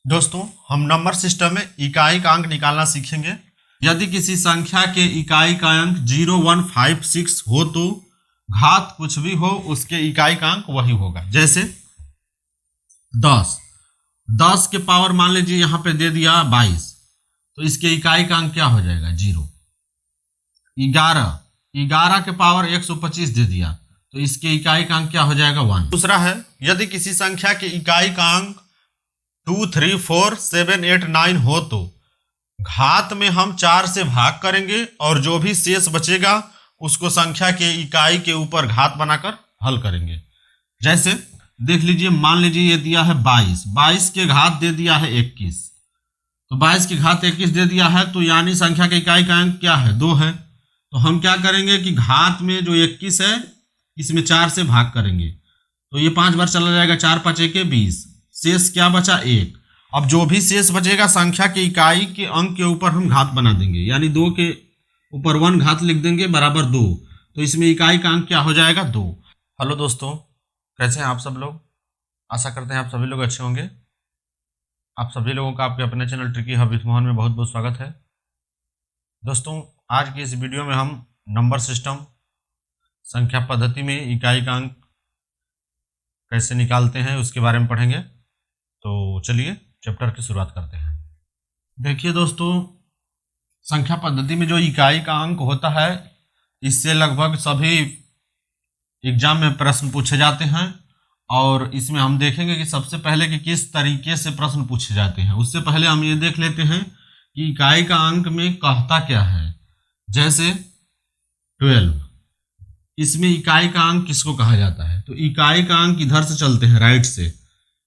दोस्तों, हम number system में इकाई का अंक निकालना सीखेंगे। यदि किसी संख्या के इकाई का अंक 0, 1, 5, 6 हो तो घात कुछ भी हो उसके इकाई का अंक वही होगा। जैसे 10 10 के पावर मान लीजिए यहाँ पे दे दिया 22, तो इसके इकाई का अंक क्या हो जाएगा? 0। 11 के पावर 125 दे दिया, तो इसके इकाई का अंक क्या हो जाएगा? 1। दूसरा है, यदि किसी संख्या के इकाई का अंक 2, 3, 4, 7, 8, 9 हो तो घात में हम 4 से भाग करेंगे और जो भी शेष बचेगा उसको संख्या के इकाई के ऊपर घात बनाकर हल करेंगे। जैसे देख लीजिए, मान लीजिए ये दिया है 22 के घात दे दिया है 21, तो 22 की घात 21 दे दिया है, तो यानी संख्या के इकाई का अंक क्या है? 2 है। तो हम क्या करेंगे कि घात में जो 21 है इसमें 4 से भाग करेंगे, तो ये 5 बार चला जाएगा, 4 5 1 20, शेष क्या बचा? 1। अब जो भी शेष बचेगा संख्या के इकाई के अंक के ऊपर हम घात बना देंगे, यानी 2 के ऊपर 1 घात लिख देंगे बराबर 2, तो इसमें इकाई का अंक क्या हो जाएगा? 2। हेलो दोस्तों, कैसे हैं आप सब लोग? आशा करते हैं आप सभी लोग अच्छे होंगे। आप सभी लोगों का आपके अपने channel tricky hobby with Mohan में बहुत बहुत स्वागत है। दोस्तों, आज की इस वीडियो में हम नंबर सिस्टम संख्या पद्धति में इकाई का अंक कैसे निकालते हैं उसके बारे में पढ़ेंगे। तो चलिए चैप्टर की शुरुआत करते हैं। देखिए दोस्तों, संख्या पद्धति में जो इकाई का अंक होता है इससे लगभग सभी एग्जाम में प्रश्न पूछे जाते हैं, और इसमें हम देखेंगे कि सबसे पहले कि किस तरीके से प्रश्न पूछे जाते हैं। उससे पहले हम ये देख लेते हैं कि इकाई का अंक में कहता क्या है। जैसे 12, इसमें इकाई का अंक किसको कहा जाता है? तो इकाई का अंक इधर से चलते हैं, राइट से।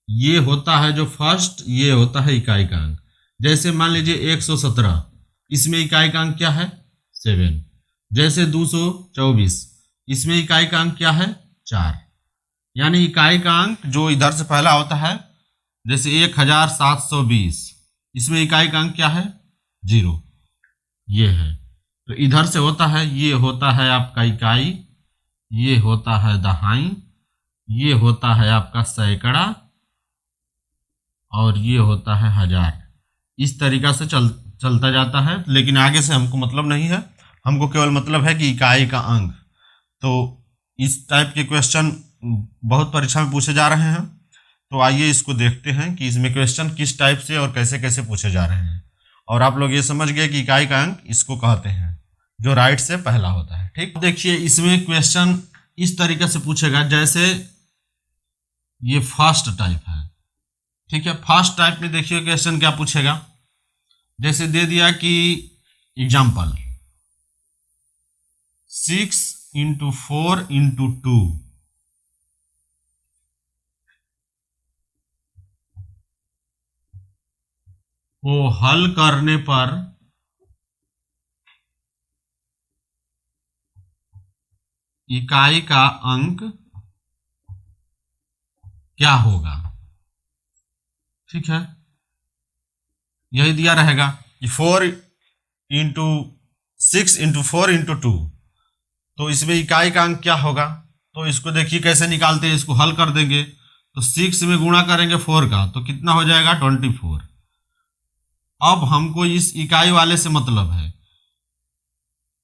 ये होता है जो फर्स्ट, ये होता है इकाई का अंक। जैसे मान लीजिए 117, इसमें इकाई का अंक क्या है? 7। जैसे 224, इसमें इकाई का अंक क्या है? 4। यानी इकाई का अंक जो इधर से पहला होता है, जैसे 1720, इसमें इकाई का अंक क्या है? 0। ये है, तो इधर से होता है, ये होता है आपका इकाई, ये होता है दहाई, ये होता है आपका सैकड़ा, और ये होता है हजार। इस तरीका से चलता जाता है, लेकिन आगे से हमको मतलब नहीं है, हमको केवल मतलब है कि इकाई का अंक। तो इस टाइप के क्वेश्चन बहुत परीक्षा में पूछे जा रहे हैं, तो आइए इसको देखते हैं कि इसमें क्वेश्चन किस टाइप से और कैसे कैसे पूछे जा रहे हैं। और आप लोग ये समझ गए कि इकाई का अंक इसको कहते हैं जो राइट से पहला होता है। ठीक, देखिए इसमें क्वेश्चन इस तरीके से पूछेगा, जैसे ये फर्स्ट टाइप है। ठीक है, फर्स्ट टाइप में देखिए क्वेश्चन क्या पूछेगा। जैसे दे दिया कि एग्जाम्पल 6 × 4 × 2, को हल करने पर इकाई का अंक क्या होगा? ठीक है, यही दिया रहेगा कि 4 × 6 × 4 × 2, तो इसमें इकाई का अंक क्या होगा? तो इसको देखिए कैसे निकालते हैं, इसको हल कर देंगे तो 6 में गुणा करेंगे 4 का, तो कितना हो जाएगा? 24। अब हमको इस इकाई वाले से मतलब है,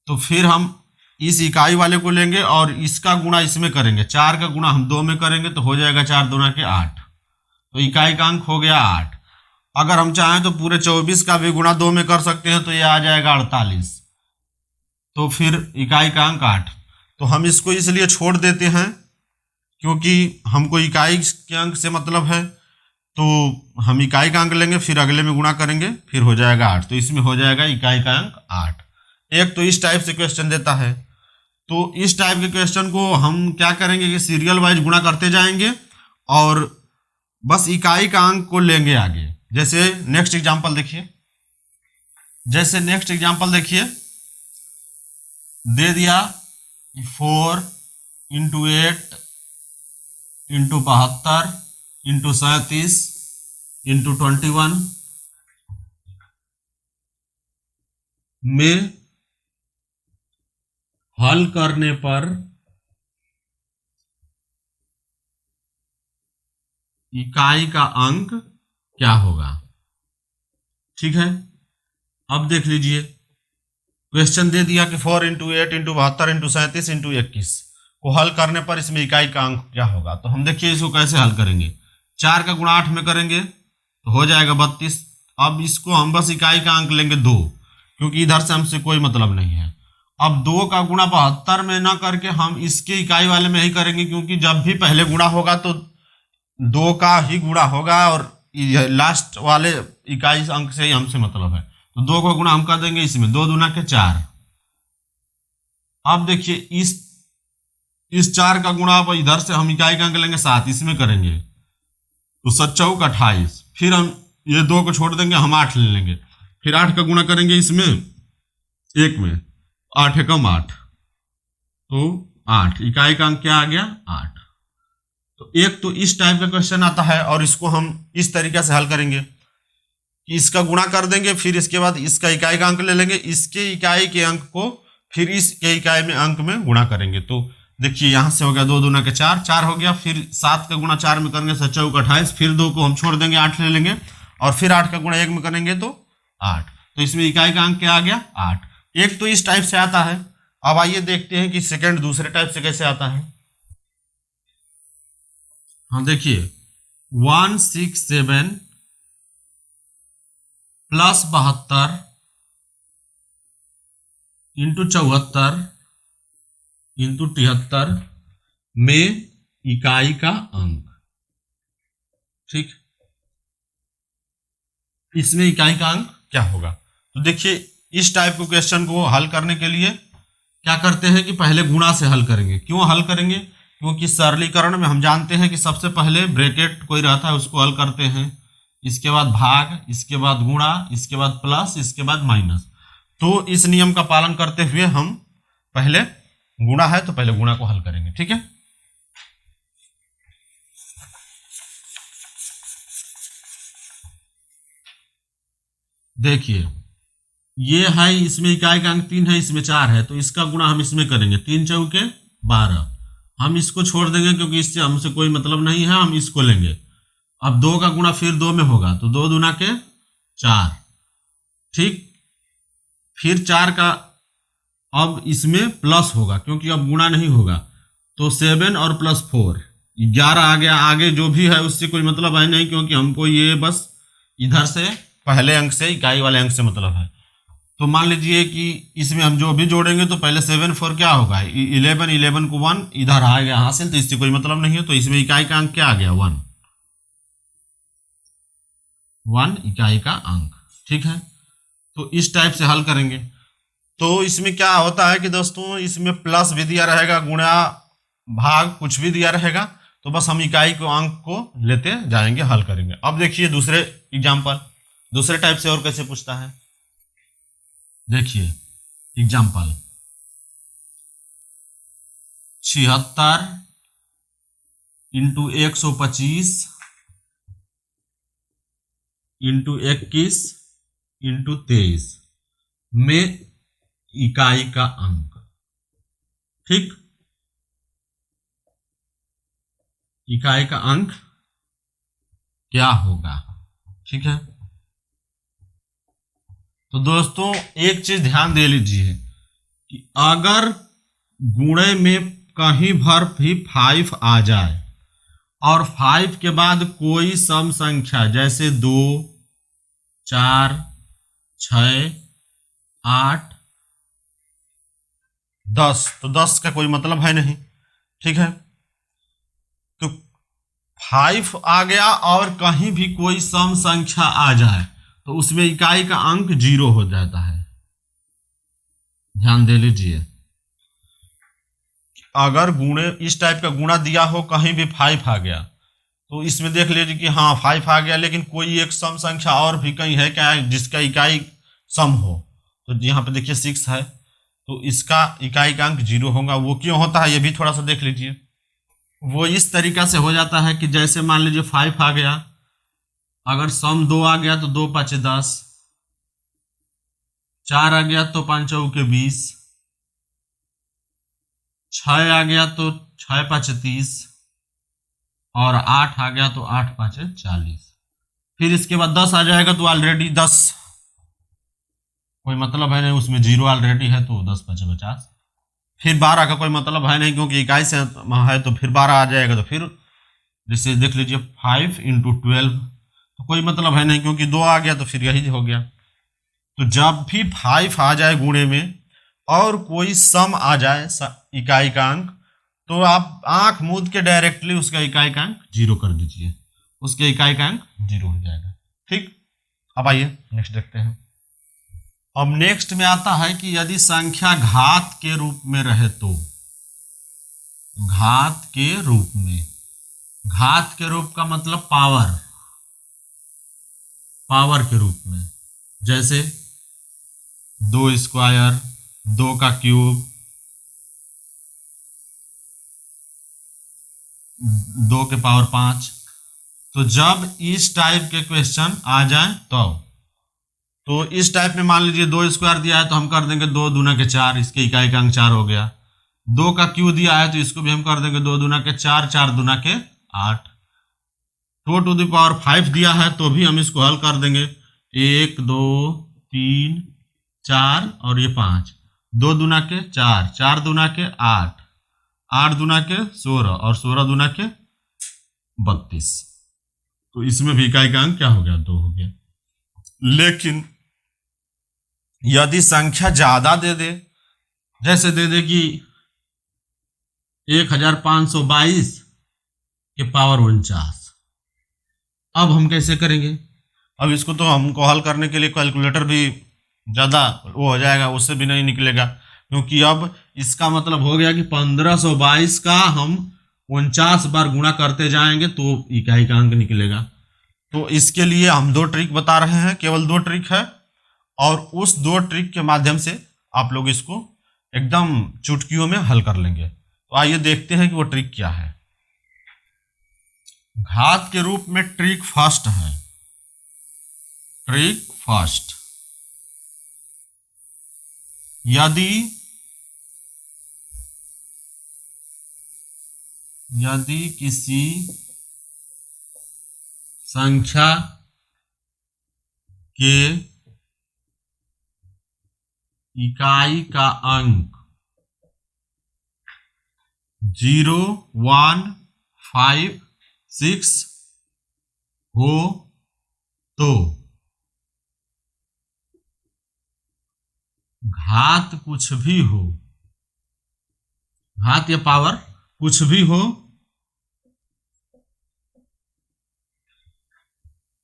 तो फिर हम इस इकाई वाले को लेंगे और इसका गुणा इसमें करेंगे। 4 का गुणा हम 2 में करेंगे तो हो जाएगा 4 दूना के 8, तो इकाई का अंक हो गया 8। अगर हम चाहें तो पूरे 24 का भी गुणा 2 में कर सकते हैं, तो ये आ जाएगा 48, तो फिर इकाई का अंक 8। तो हम इसको इसलिए छोड़ देते हैं क्योंकि हमको इकाई के अंक से मतलब है, तो हम इकाई का अंक लेंगे, फिर अगले में गुणा करेंगे, फिर हो जाएगा 8, तो इसमें हो जाएगा इकाई का अंक 8। एक तो इस टाइप से क्वेश्चन देता है, तो इस टाइप के क्वेश्चन को हम क्या करेंगे कि सीरियल वाइज गुणा करते जाएंगे और बस इकाई का अंक को लेंगे आगे। जैसे नेक्स्ट एग्जांपल देखिए, दे दिया 4 × 8 × 72 × 37 × 21 में हल करने पर इकाई का अंक क्या होगा? ठीक है, अब देख लीजिए क्वेश्चन दे दिया कि 4 × 8 × 72 × 37 × 21 को हल करने पर इसमें इकाई का अंक क्या होगा। तो हम देखिए इसको कैसे हल करेंगे। 4 का गुणा 8 में करेंगे तो हो जाएगा 32। अब इसको हम बस इकाई का अंक लेंगे 2, क्योंकि इधर से हमसे कोई मतलब नहीं है। अब 2 का गुणा 72 में ना करके हम इसके इकाई वाले में ही करेंगे, क्योंकि जब भी पहले गुणा होगा तो 2 का ही गुणा होगा और लास्ट वाले इकाई अंक से ही हमसे मतलब है। तो 2 का गुणा हम कर देंगे इसमें, 2 दूना के 4। अब देखिए इस 4 का गुणा अब इधर से हम इकाई का अंक लेंगे 7, इसमें करेंगे तो 7 चौक 28। फिर हम ये 2 को छोड़ देंगे, हम 8 ले लेंगे। फिर 8 का गुणा करेंगे इसमें 1 में, 8 एकम 8, तो 8 इकाई का अंक क्या आ गया 8। तो एक तो इस टाइप का क्वेश्चन आता है और इसको हम इस तरीके से हल करेंगे कि इसका गुणा कर देंगे, फिर इसके बाद इसका इकाई का अंक ले लेंगे, इसके इकाई के अंक को फिर इसके इकाई में अंक में गुणा करेंगे। तो देखिए यहाँ से हो गया 2 दूना के 4, 4 हो गया। फिर 7 का गुणा 4 में करेंगे 7 चौक 28। फिर 2 को हम छोड़ देंगे, 8 ले लेंगे और फिर 8 का गुणा 1 में करेंगे तो 8। तो इसमें इकाई का अंक क्या आ गया 8। एक तो इस टाइप से आता है। अब आइए देखते हैं कि सेकंड दूसरे टाइप से कैसे आता है। हाँ देखिए 167 प्लस 72 इंटू 74 इंटू 73 में इकाई का अंक। ठीक, इसमें इकाई का अंक क्या होगा। तो देखिए इस टाइप के क्वेश्चन को हल करने के लिए क्या करते हैं कि पहले गुणा से हल करेंगे। क्यों हल करेंगे, क्योंकि सरलीकरण में हम जानते हैं कि सबसे पहले ब्रैकेट कोई रहता है उसको हल करते हैं, इसके बाद भाग, इसके बाद गुणा, इसके बाद प्लस, इसके बाद माइनस। तो इस नियम का पालन करते हुए हम पहले गुणा है तो पहले गुणा को हल करेंगे। ठीक है, देखिए ये है, इसमें इकाई का अंक 3 है, इसमें 4 है, तो इसका गुणा हम इसमें करेंगे 3 चौके 12। हम इसको छोड़ देंगे क्योंकि इससे हमसे कोई मतलब नहीं है, हम इसको लेंगे। अब 2 का गुणा फिर 2 में होगा तो 2 दूना के 4। ठीक, फिर 4 का अब इसमें प्लस होगा क्योंकि अब गुणा नहीं होगा, तो 7 और प्लस 4 11 आ गया। आगे जो भी है उससे कोई मतलब है नहीं, क्योंकि हमको ये बस इधर से पहले अंक से इकाई वाले अंक से मतलब है। तो मान लीजिए कि इसमें हम जो भी जोड़ेंगे तो पहले 7 4 क्या होगा 11, 11 को 1 इधर आ गया हासिल, तो इससे कोई मतलब नहीं है। तो इसमें इकाई का अंक क्या आ गया 1 इकाई का अंक। ठीक है, तो इस टाइप से हल करेंगे। तो इसमें क्या होता है कि दोस्तों इसमें प्लस भी दिया रहेगा, गुणा भाग कुछ भी दिया रहेगा, तो बस हम इकाई को अंक को लेते जाएंगे, हल करेंगे। अब देखिए दूसरे एग्जाम्पल दूसरे टाइप से और कैसे पूछता है। देखिए एग्जाम्पल 76 इंटू 125 इंटू 21 इंटू 23 में इकाई का अंक। ठीक, इकाई का अंक क्या होगा। ठीक है, तो दोस्तों एक चीज ध्यान दे लीजिए कि अगर गुणे में कहीं भर भी 5 आ जाए और 5 के बाद कोई सम संख्या जैसे 2, 4, 6, 8, 10, तो 10 का कोई मतलब है नहीं। ठीक है, तो 5 आ गया और कहीं भी कोई सम संख्या आ जाए तो उसमें इकाई का अंक 0 हो जाता है। ध्यान दे लीजिए, अगर गुणे इस टाइप का गुणा दिया हो, कहीं भी 5 आ गया तो इसमें देख लीजिए कि हाँ 5 आ गया, लेकिन कोई एक सम संख्या और भी कहीं है क्या जिसका इकाई सम हो। तो यहाँ पे देखिए 6 है, तो इसका इकाई का अंक 0 होगा। वो क्यों होता है ये भी थोड़ा सा देख लीजिए। वो इस तरीका से हो जाता है कि जैसे मान लीजिए 5 आ गया, अगर सम 2 आ गया तो 2 5 10, 4 आ गया तो 5 चौके 20, 6 आ गया तो 6 5 30 और 8 आ गया तो 8 5 40। फिर इसके बाद 10 आ जाएगा तो ऑलरेडी 10 कोई मतलब है नहीं, उसमें जीरो ऑलरेडी है तो 10 5 50। फिर 12 का कोई मतलब है नहीं क्योंकि इकाई से है तो फिर 12 आ जाएगा, तो फिर जैसे देख लीजिए 5 × 12, तो कोई मतलब है नहीं क्योंकि 2 आ गया तो फिर यही हो गया। तो जब भी 5 आ जाए गुणे में और कोई सम आ जाए इकाई का अंक, तो आप आंख मूंद के डायरेक्टली उसका इकाई का अंक 0 कर दीजिए, उसके इकाई का अंक 0 हो जाएगा। ठीक, अब आइए नेक्स्ट देखते हैं। अब नेक्स्ट में आता है कि यदि संख्या घात के रूप में रहे तो, घात के रूप में, घात के रूप का मतलब पावर, पावर के रूप में, जैसे 2 स्क्वायर, 2 का क्यूब, 2 के पावर 5। तो जब इस टाइप के क्वेश्चन आ जाए तो इस टाइप में मान लीजिए 2 स्क्वायर दिया है तो हम कर देंगे 2 दूना के 4, इसके इकाई का अंक 4 हो गया। 2 का क्यू दिया है तो इसको भी हम कर देंगे 2 दूना के 4, 4 दूना के 8। 2 टू द पावर 5 दिया है तो भी हम इसको हल कर देंगे, 1 2 3 4 और ये 5, 2 दूना के 4, 4 दूना के 8, 8 दूना के 16 और 16 दूना के 32। तो इसमें भी इकाई का अंक क्या हो गया, 2 हो गया। लेकिन यदि संख्या ज्यादा दे दे, जैसे दे दे कि 1522 के पावर 49, अब हम कैसे करेंगे? अब इसको तो हमको हल करने के लिए कैलकुलेटर भी ज़्यादा वो हो जाएगा, उससे भी नहीं निकलेगा, क्योंकि अब इसका मतलब हो गया कि 1522 का हम 49 बार गुणा करते जाएंगे तो इकाई का अंक निकलेगा। तो इसके लिए हम 2 ट्रिक बता रहे हैं, केवल 2 ट्रिक है, और उस 2 ट्रिक के माध्यम से आप लोग इसको एकदम चुटकियों में हल कर लेंगे। तो आइए देखते हैं कि वो ट्रिक क्या है। घात के रूप में ट्रिक फर्स्ट है, ट्रिक फर्स्ट, यदि किसी संख्या के इकाई का अंक 0 1 5 6 हो तो घात कुछ भी हो, घात या पावर कुछ भी हो,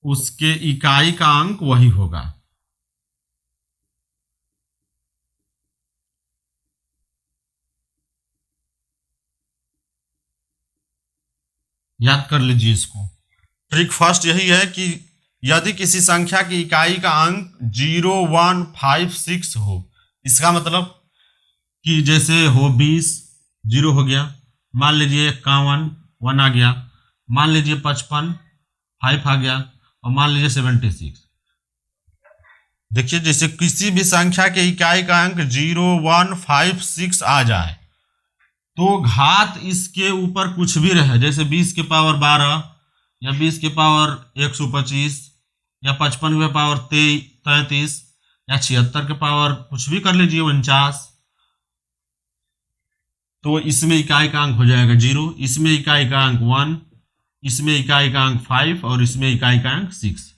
उसके इकाई का अंक वही होगा। याद कर लीजिए इसको। ट्रिक फर्स्ट यही है कि यदि किसी संख्या की इकाई का अंक 0 1 5 6 हो, इसका मतलब कि जैसे हो 20, 0 हो गया, मान लीजिए 51, 1 आ गया, मान लीजिए 55, 5 आ गया, और मान लीजिए 76। देखिए जैसे किसी भी संख्या के इकाई का अंक 0 1 5 6 आ जाए तो घात इसके ऊपर कुछ भी रहे, जैसे 20 के पावर 12 या 20 के पावर 125 या 55 के पावर 33 या 76 के पावर कुछ भी कर लीजिए 49, तो इसमें इकाई का अंक हो जाएगा 0, इसमें इकाई का अंक 1, इसमें इकाई का अंक 5 और इसमें इकाई का अंक 6।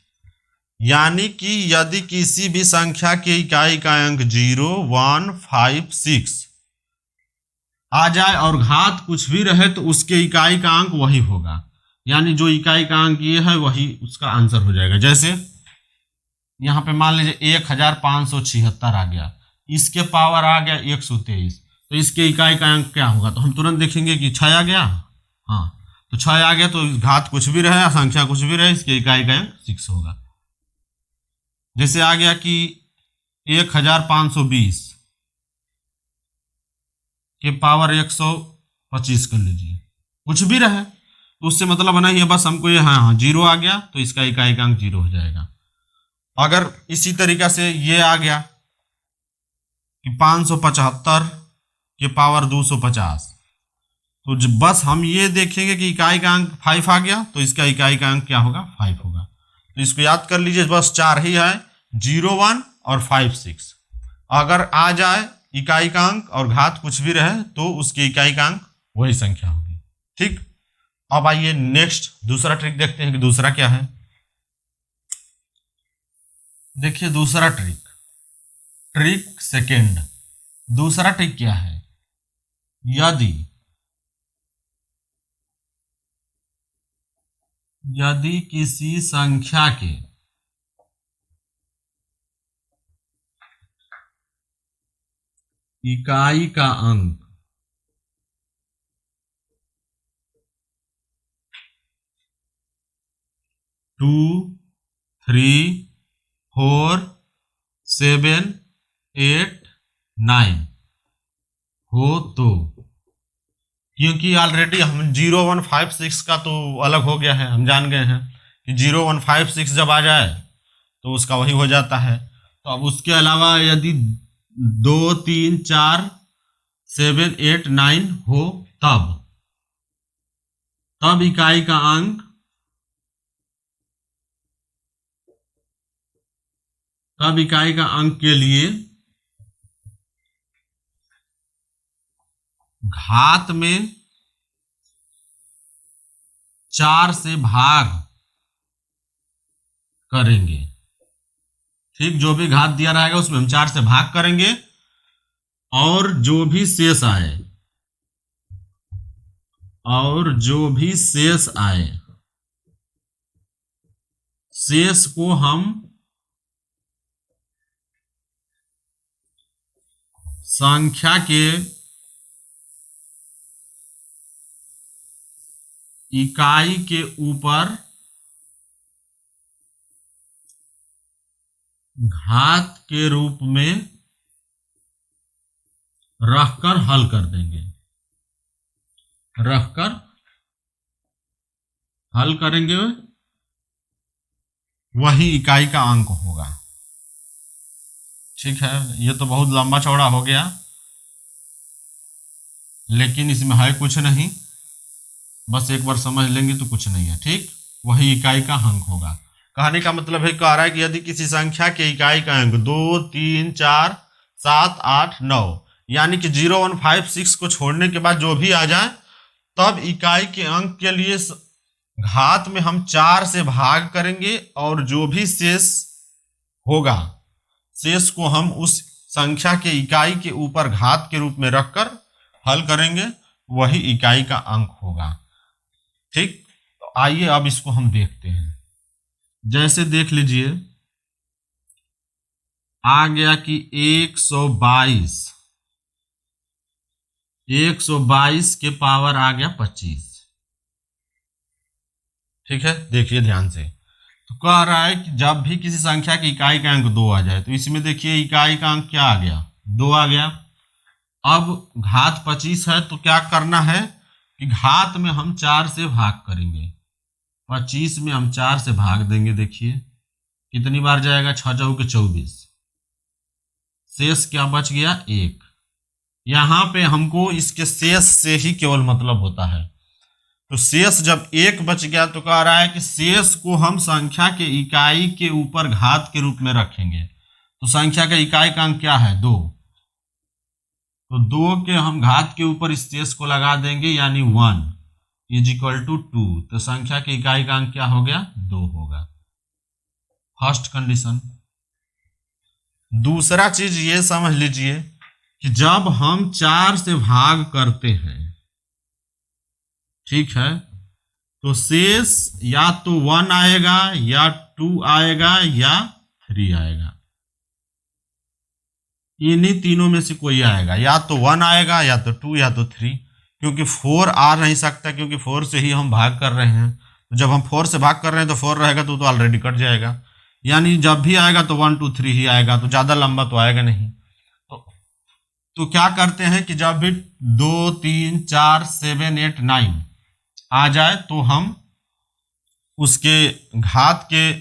यानी कि यदि किसी भी संख्या के इकाई का अंक 0 1 5 6 आ जाए और घात कुछ भी रहे तो उसके इकाई का अंक वही होगा, यानी जो इकाई का अंक ये है वही उसका आंसर हो जाएगा। जैसे यहाँ पे मान लीजिए 1576 आ गया, इसके पावर आ गया 123, तो इसके इकाई का अंक क्या होगा? तो हम तुरंत देखेंगे कि 6 आ गया, हाँ तो 6 आ गया, तो घात कुछ भी रहे संख्या कुछ भी रहे इसके इकाई का अंक 6 होगा। जैसे आ गया कि 1520 के पावर 125 कर लीजिए, कुछ भी रहे तो उससे मतलब नहीं है, बस हमको ये हाँ 0 आ गया तो इसका इकाई का अंक 0 हो जाएगा। अगर इसी तरीका से ये आ गया कि 575 के पावर 250, तो बस हम ये देखेंगे कि इकाई का अंक 5 आ गया तो इसका इकाई का अंक क्या होगा? 5 होगा। तो इसको याद कर लीजिए, बस 4 ही है, 0 1 और 5 6। अगर आ जाए इकाई का अंक और घात कुछ भी रहे तो उसकी इकाई का अंक वही संख्या होगी। ठीक, अब आइए नेक्स्ट दूसरा ट्रिक देखते हैं कि दूसरा क्या है। देखिए दूसरा ट्रिक, ट्रिक सेकेंड। दूसरा ट्रिक क्या है, यदि किसी संख्या के इकाई का अंक 2 3 4 7 8 9 हो तो, क्योंकि ऑलरेडी हम 0 1 5 6 का तो अलग हो गया है, हम जान गए हैं कि 0 1 5 6 जब आ जाए तो उसका वही हो जाता है। तो अब उसके अलावा यदि 2 3 4 7 8 9 हो तब इकाई का अंक, तब इकाई का अंक के लिए घात में 4 से भाग करेंगे। ठीक, जो भी घात दिया रहेगा उसमें हम 4 से भाग करेंगे और जो भी शेष आए, शेष को हम संख्या के इकाई के ऊपर घात के रूप में रखकर हल कर देंगे, हल करेंगे, वही इकाई का अंक होगा। ठीक है, ये तो बहुत लंबा चौड़ा हो गया, लेकिन इसमें है कुछ नहीं, बस एक बार समझ लेंगे तो कुछ नहीं है। ठीक, वही इकाई का अंक होगा। कहने का मतलब है, कह रहा है कि यदि किसी संख्या के इकाई का अंक 2 3 4 7 8 9 यानी कि 0 1 5 6 को छोड़ने के बाद जो भी आ जाए, तब इकाई के अंक के लिए घात में हम 4 से भाग करेंगे और जो भी शेष होगा, शेष को हम उस संख्या के इकाई के ऊपर घात के रूप में रखकर हल करेंगे, वही इकाई का अंक होगा। ठीक, तो आइए अब इसको हम देखते हैं। जैसे देख लीजिए, आ गया कि 122 के पावर आ गया 25। ठीक है, देखिए ध्यान से, तो कह रहा है कि जब भी किसी संख्या की इकाई का अंक 2 आ जाए, तो इसमें देखिए इकाई का अंक क्या आ गया, 2 आ गया। अब घात 25 है, तो क्या करना है कि घात में हम 4 से भाग करेंगे। 25 में हम 4 से भाग देंगे, देखिए कितनी बार जाएगा, 6 चौके 24, शेष क्या बच गया 1। यहां पे हमको इसके शेष से ही केवल मतलब होता है, तो शेष जब 1 बच गया तो कह रहा है कि शेष को हम संख्या के इकाई के ऊपर घात के रूप में रखेंगे। तो संख्या का इकाई का अंक क्या है 2, तो 2 के हम घात के ऊपर इस शेष को लगा देंगे, यानी 1 = 2। तो संख्या की इकाई का अंक क्या हो गया 2 होगा, फर्स्ट कंडीशन। दूसरा चीज ये समझ लीजिए कि जब हम 4 से भाग करते हैं, ठीक है, तो शेष या तो 1 आएगा या 2 आएगा या 3 आएगा, इन्हीं तीनों में से कोई आएगा, या तो 1 आएगा या तो 2 या तो 3, क्योंकि 4 आ नहीं सकता, क्योंकि 4 से ही हम भाग कर रहे हैं। तो जब हम 4 से भाग कर रहे हैं तो 4 रहेगा तो ऑलरेडी कट जाएगा, यानी जब भी आएगा तो 1 2 3 ही आएगा, तो ज़्यादा लंबा तो आएगा नहीं। तो क्या करते हैं कि जब भी 2 3 4 7 8 9 आ जाए तो हम उसके घात के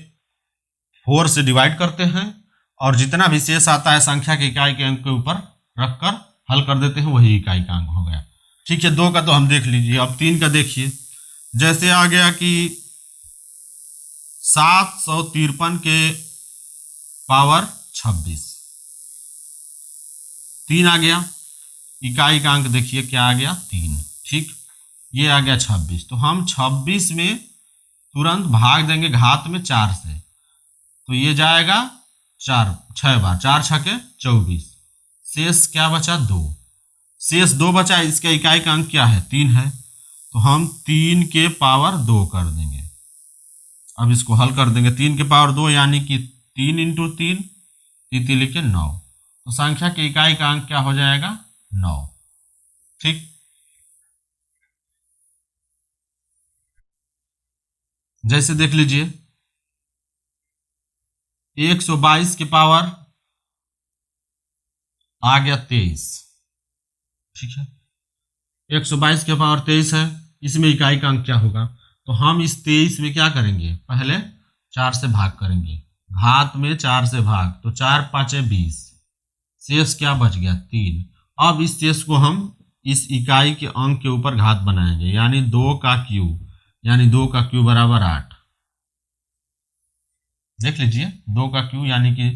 4 से डिवाइड करते हैं और जितना भी शेष आता है संख्या के इकाई के अंक के ऊपर रखकर हल कर देते हैं, वही इकाई का अंक हो गया। ठीक है, 2 का तो हम देख लीजिए, अब 3 का देखिए। जैसे आ गया कि 753 के पावर 26। 3 आ गया, इकाई का अंक देखिए क्या आ गया 3। ठीक, ये आ गया 26। तो हम 26 में तुरंत भाग देंगे घात में 4 से, तो ये जाएगा 6 बार, 4 छके 24। शेष क्या बचा 2, शेष 2 बचा। इसका इकाई का अंक क्या है 3 है, तो हम 3 के पावर 2 कर देंगे। अब इसको हल कर देंगे, 3 के पावर 2 यानी कि 3 इंटू 3, 3 लिखे 9। तो संख्या के इकाई का अंक क्या हो जाएगा 9। ठीक, जैसे देख लीजिए 122 के पावर आ गया 23। ठीक है, 122 के पावर 23 है, इसमें इकाई का अंक क्या होगा, तो हम इस 23 में क्या करेंगे, पहले 4 से भाग करेंगे, घात में 4 से भाग, तो 4 पाँचे 20, शेष क्या बच गया 3। अब इस शेष को हम इस इकाई के अंक के ऊपर घात बनाएंगे, यानी 2 का क्यूब, यानी 2 का क्यूब बराबर 8। देख लीजिए 2 का क्यूब यानी कि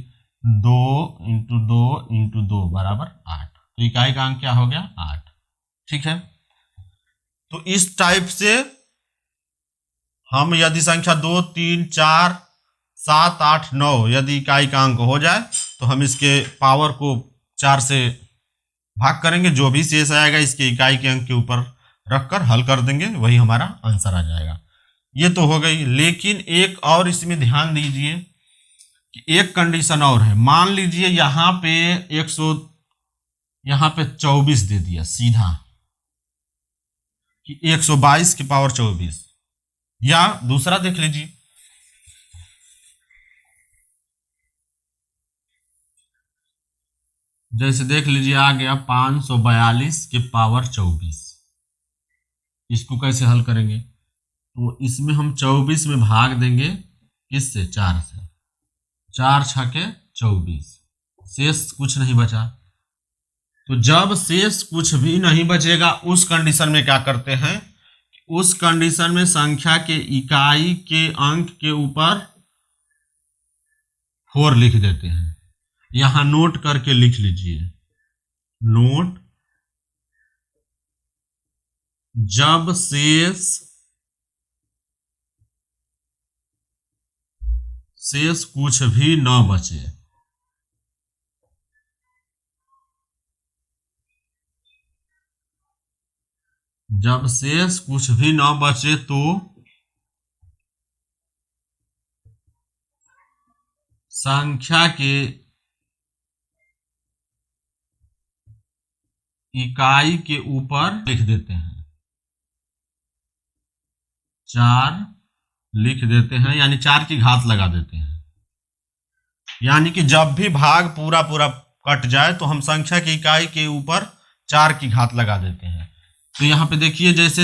2 इंटू 2 इंटू 2 बराबर 8, तो इकाई का अंक क्या हो गया 8। ठीक है, तो इस टाइप से हम यदि संख्या 2 3 4 7 8 9 यदि इकाई का अंक हो जाए तो हम इसके पावर को 4 से भाग करेंगे, जो भी शेष आएगा इसके इकाई के अंक के ऊपर रखकर हल कर देंगे, वही हमारा आंसर आ जाएगा। ये तो हो गई, लेकिन एक और इसमें ध्यान दीजिए कि एक कंडीशन और है। मान लीजिए यहाँ पे 24 दे दिया सीधा कि 122 के पावर 24, या दूसरा देख लीजिए जैसे देख लीजिए आ गया 542 के पावर 24। इसको कैसे हल करेंगे, तो इसमें हम 24 में भाग देंगे किससे 4 से, 4 छके 24, शेष कुछ नहीं बचा। तो जब शेष कुछ भी नहीं बचेगा उस कंडीशन में क्या करते हैं, उस कंडीशन में संख्या के इकाई के अंक के ऊपर 4 लिख देते हैं। यहां नोट करके लिख लीजिए, नोट जब शेष कुछ भी न बचे, जब शेष कुछ भी न बचे तो संख्या के इकाई के ऊपर लिख देते हैं, 4 लिख देते हैं, यानी 4 की घात लगा देते हैं। यानी कि जब भी भाग पूरा पूरा कट जाए तो हम संख्या की इकाई के ऊपर 4 की घात लगा देते हैं। तो यहाँ पे देखिए जैसे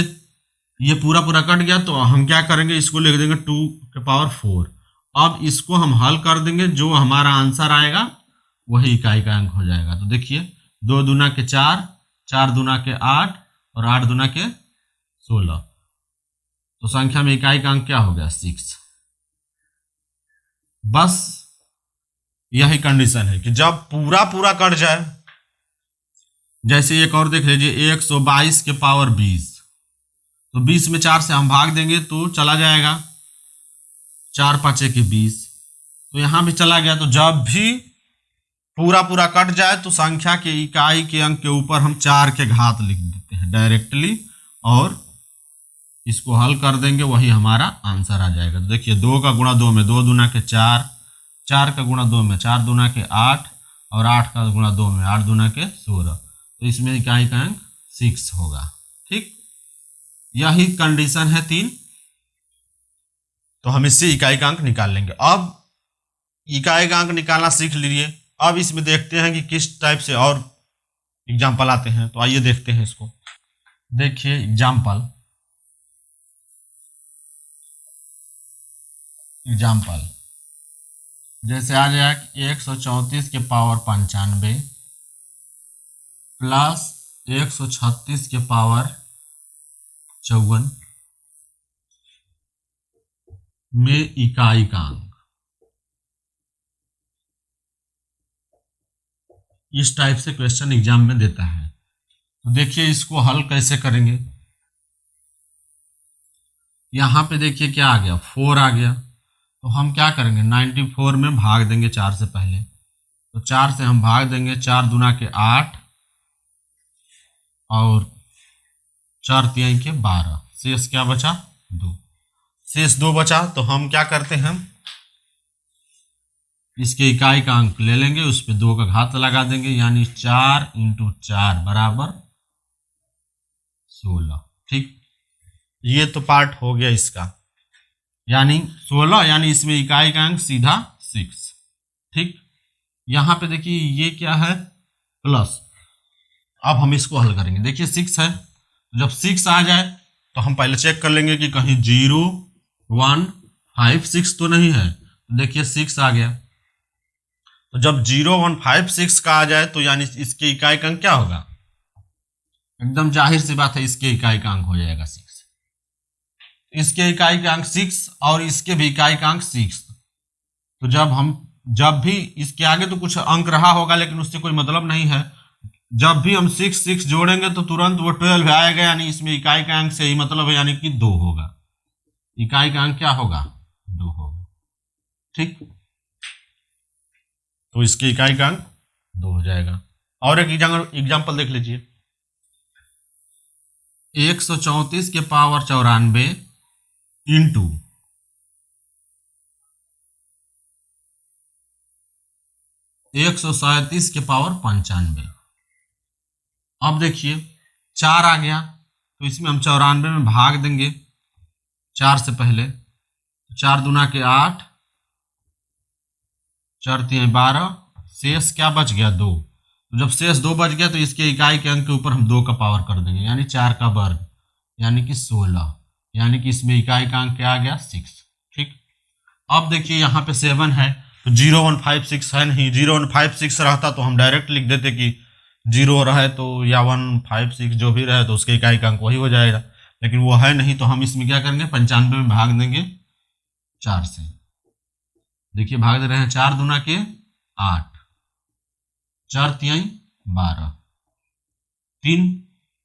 ये पूरा पूरा कट गया तो हम क्या करेंगे, इसको लिख देंगे 2 के पावर 4। अब इसको हम हल कर देंगे, जो हमारा आंसर आएगा वही इकाई का अंक हो जाएगा। तो देखिए 2 दूना के 4, 4 दूना के 8 और 8 दूना के 16, तो संख्या में इकाई का अंक क्या हो गया 6। बस यही कंडीशन है कि जब पूरा पूरा कट जाए, जैसे एक और देख लीजिए 122 के पावर 20, तो 20 में 4 से हम भाग देंगे तो चला जाएगा, 4 पाँचे के 20, तो यहां भी चला गया। तो जब भी पूरा पूरा कट जाए तो संख्या के इकाई के अंक के ऊपर हम 4 के घात लिख देते हैं डायरेक्टली, और इसको हल कर देंगे, वही हमारा आंसर आ जाएगा। तो देखिए 2 का गुणा 2 में 2 दूना के 4, 4 का गुणा 2 में 4 दूना के 8 और 8 का गुणा 2 में 8 दूना के 16, तो इसमें इकाई का अंक 6 होगा। ठीक, यही कंडीशन है 3, तो हम इससे इकाई का अंक निकाल लेंगे। अब इकाई का अंक निकालना सीख लीजिए। अब इसमें देखते हैं कि किस टाइप से और एग्जाम्पल आते हैं, तो आइए देखते हैं इसको। देखिए एग्जाम्पल जैसे आ जाए 134 के पावर 95 प्लस 136 के पावर 54 में इकाई का अंक इस टाइप से क्वेश्चन एग्जाम में देता है। तो देखिए इसको हल कैसे करेंगे। यहाँ पे देखिए क्या आ गया, 4 आ गया। तो हम क्या करेंगे, 94 में भाग देंगे 4 से पहले। तो 4 से हम भाग देंगे, 4 दूना के 8 और 4 तिहाई के 12, शेष क्या बचा, 2। शेष 2 बचा तो हम क्या करते हैं, इसके इकाई का अंक ले लेंगे, उस पर 2 का घात लगा देंगे, यानी 4 × 4 बराबर 16। ठीक, ये तो पार्ट हो गया इसका, यानी 16, यानी इसमें इकाई का अंक सीधा 6। ठीक, यहाँ पे देखिए ये क्या है, प्लस। अब हम इसको हल करेंगे। देखिए 6 है, जब 6 आ जाए तो हम पहले चेक कर लेंगे कि कहीं 0 1 5 6 तो नहीं है। देखिए 6 आ गया। तो जब 0 1 5 6 का आ जाए तो यानी इसके इकाई का अंक क्या होगा, एकदम जाहिर सी बात है, इसके इकाई का अंक हो जाएगा 6। इसके इकाई का अंक 6 और इसके भी इकाई का अंक 6। तो जब भी इसके आगे तो कुछ अंक रहा होगा लेकिन उससे कोई मतलब नहीं है, जब भी हम 6 6 जोड़ेंगे तो तुरंत वो 12 आएगा, यानी इसमें इकाई का अंक से ही मतलब है, यानी कि 2 होगा। इकाई का अंक क्या होगा, 2 होगा। ठीक, तो इसके इकाई का अंक 2 हो जाएगा। और एक एग्जाम्पल देख लीजिए, 134 के पावर 94 इंटू 137 के पावर 95। अब देखिए 4 आ गया, तो इसमें हम 94 में भाग देंगे 4 से पहले। 4 दूना के 8, 4 तिहाई 12, शेष क्या बच गया, 2। तो जब शेष 2 बच गया तो इसके इकाई के अंक के ऊपर हम 2 का पावर कर देंगे, यानी 4 का वर्ग, यानी कि 16, यानी कि इसमें इकाई का अंक क्या आ गया, 6। ठीक, अब देखिए यहाँ पे 7 है, तो 0 1 5 6 है नहीं। 0 1 5 6 रहता तो हम डायरेक्ट लिख देते कि 0 रहे तो या 1 5 6 जो भी रहे तो उसके इकाई का अंक वही हो जाएगा, लेकिन वो है नहीं। तो हम इसमें क्या करेंगे, 95 में भाग देंगे 4 से। देखिए भाग दे रहे हैं, 4 दूना के 8, 4 तिहाई 12, 3,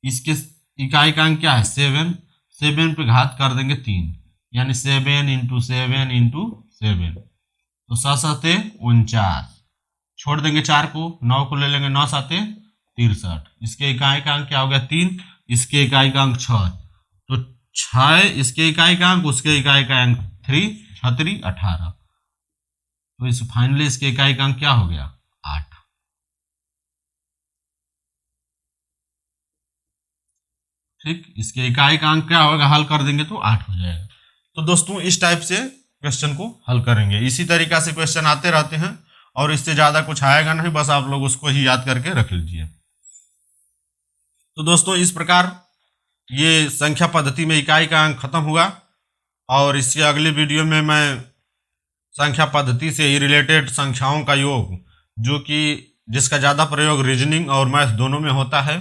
इसके इकाई का अंक क्या है, 7। 7 पे घात कर देंगे 3, यानी 7 × 7 × 7, तो 7 7 49, छोड़ देंगे 4 को, 9 को ले लेंगे, 9 7 63। इसके इकाई का अंक क्या हो गया, 3। इसके इकाई का अंक 6, तो 6 इसके इकाई का अंक, उसके इकाई का अंक 3, 6 3 18। तो इस फाइनली इसके इकाई का अंक क्या हो गया, 8। ठीक, इसके इकाई का अंक क्या होगा, हल कर देंगे तो 8 हो जाएगा। तो दोस्तों इस टाइप से क्वेश्चन को हल करेंगे। इसी तरीका से क्वेश्चन आते रहते हैं और इससे ज़्यादा कुछ आएगा नहीं, बस आप लोग उसको ही याद करके रख लीजिए। तो दोस्तों इस प्रकार ये संख्या पद्धति में इकाई का अंक खत्म हुआ, और इसके अगले वीडियो में मैं संख्या पद्धति से ही रिलेटेड संख्याओं का योग, जो कि जिसका ज़्यादा प्रयोग रीजनिंग और मैथ दोनों में होता है,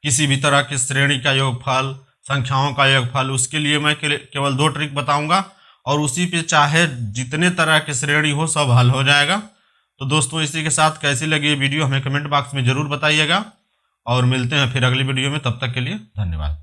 किसी भी तरह की श्रेणी का योगफल, संख्याओं का योगफल, उसके लिए मैं केवल 2 ट्रिक बताऊंगा और उसी पे चाहे जितने तरह की श्रेणी हो सब हल हो जाएगा। तो दोस्तों इसी के साथ कैसी लगी ये वीडियो हमें कमेंट बॉक्स में ज़रूर बताइएगा, और मिलते हैं फिर अगली वीडियो में। तब तक के लिए धन्यवाद।